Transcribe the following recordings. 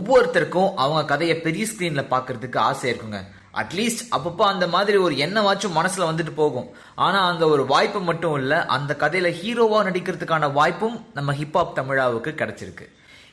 ஒவ்வொருத்தருக்கும் அவங்க கதையை பெரிய ஸ்கிரீன்ல பாக்குறதுக்கு ஆசை இருக்குங்க. அட்லீஸ்ட் அப்பப்போ அந்த மாதிரி ஒரு எண்ணமாச்சும் மனசுல வந்துட்டு போகும். ஆனா அந்த ஒரு வாய்ப்பு மட்டும் இல்ல, அந்த கதையில ஹீரோவா நடிக்கிறதுக்கான வாய்ப்பும் நம்ம ஹிப்ஹாப் தமிழாவுக்கு கிடைச்சிருக்கு.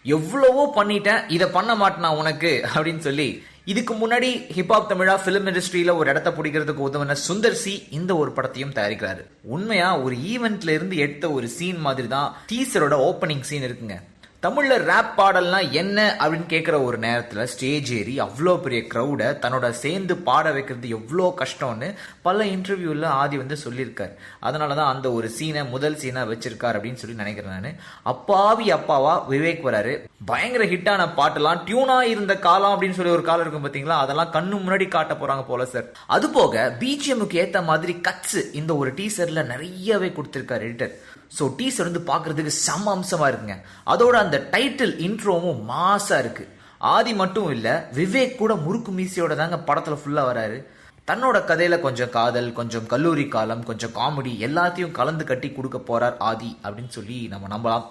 எவ்வளவோ பண்ணிட்டேன், இதை பண்ண மாட்டேனா உனக்கு அப்படின்னு சொல்லி இதுக்கு முன்னாடி ஹிப்ஹாப் தமிழா பிலிம் இண்டஸ்ட்ரியில ஒரு இடத்த பிடிக்கிறதுக்கு உதவின சுந்தர் சி இந்த ஒரு படத்தையும் தயாரிக்கிறாரு. உண்மையா ஒரு ஈவெண்ட்ல இருந்து எடுத்த ஒரு சீன் மாதிரி தான் டீசரோட ஓப்பனிங் சீன் இருக்குங்க. தமிழ்ல ரேப் பாடல்னா என்ன அப்படின்னு கேட்கிற ஒரு நேரத்துல ஸ்டேஜ் ஏறி அவ்வளோ பெரிய கிரௌட தன்னோட சேர்ந்து பாட வைக்கிறது எவ்வளோ கஷ்டம்னு பல இன்டர்வியூல ஆதி சொல்லியிருக்காரு. அதனாலதான் அந்த ஒரு சீனை முதல் சீனா வச்சிருக்காரு அப்படின்னு சொல்லி நினைக்கிறேன் நானு. அப்பாவி அப்பாவா விவேக் வராரு. பயங்கர ஹிட்டான பாட்டுலாம் டியூனா இருந்த காலம் அப்படின்னு சொல்லி ஒரு காலம் இருக்கும் பாத்தீங்களா, அதெல்லாம் கண்ணு முன்னாடி காட்ட போறாங்க போல சார். அது போக பிஜிஎம்க்கு ஏத்த மாதிரி கட்ஸ் இந்த ஒரு டீசர்ல நிறையவே கொடுத்திருக்காரு எடிட்டர். ஸோ டீசர் பார்க்கறதுக்கு செம்ம அம்சமா இருக்குங்க. அதோட அந்த டைட்டில் இன்ட்ரோவும் மாசா இருக்கு. ஆதி மட்டும் இல்ல, விவேக் கூட முறுக்கு மீசையோட தாங்க படத்துல ஃபுல்லா வராரு. தன்னோட கதையில கொஞ்சம் காதல், கொஞ்சம் கல்லூரி காலம், கொஞ்சம் காமெடி எல்லாத்தையும் கலந்து கட்டி கொடுக்க போறார் ஆதி அப்படின்னு சொல்லி நம்ம நம்பலாம்.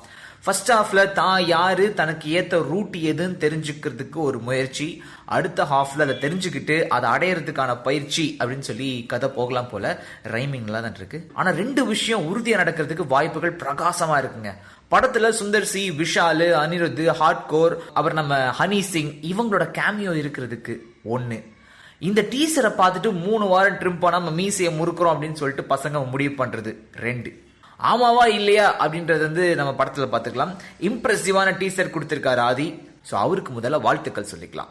ஃபர்ஸ்ட் ஹாஃப்ல தான் யாரு, தனக்கு ஏத்த ரூட் எதுன்னு தெரிஞ்சுக்கிறதுக்கு ஒரு முயற்சி, அடுத்த ஹாஃப்ல அதை தெரிஞ்சுக்கிட்டு அதை அடையறதுக்கான பயிற்சி அப்படின்னு சொல்லி கதை போகலாம் போல. ரைமிங்லாம் தான் இருக்கு. ஆனா ரெண்டு விஷயம் உறுதியா நடக்கிறதுக்கு வாய்ப்புகள் பிரகாசமா இருக்குங்க. படத்துல சுந்தர் சி, விஷாலு, அனிருத், ஹார்ட்கோர், அப்புறம் நம்ம ஹனி சிங் இவங்களோட கேமியோ இருக்கிறதுக்கு ஒண்ணு. இந்த டீசரை பார்த்துட்டு 3 வாரம் ட்ரிம் பண்ணாம மீசையை முறுக்குறோம் அப்படின்னு சொல்லிட்டு பசங்க முடிவு பண்றது 2. ஆமாவா இல்லையா அப்படின்றது நம்ம படத்துல பாத்துக்கலாம். இம்ப்ரெசிவான டீசர் கொடுத்திருக்காரு ஆதி. சோ அவருக்கு முதல்ல வாழ்த்துக்கள் சொல்லிக்கலாம்.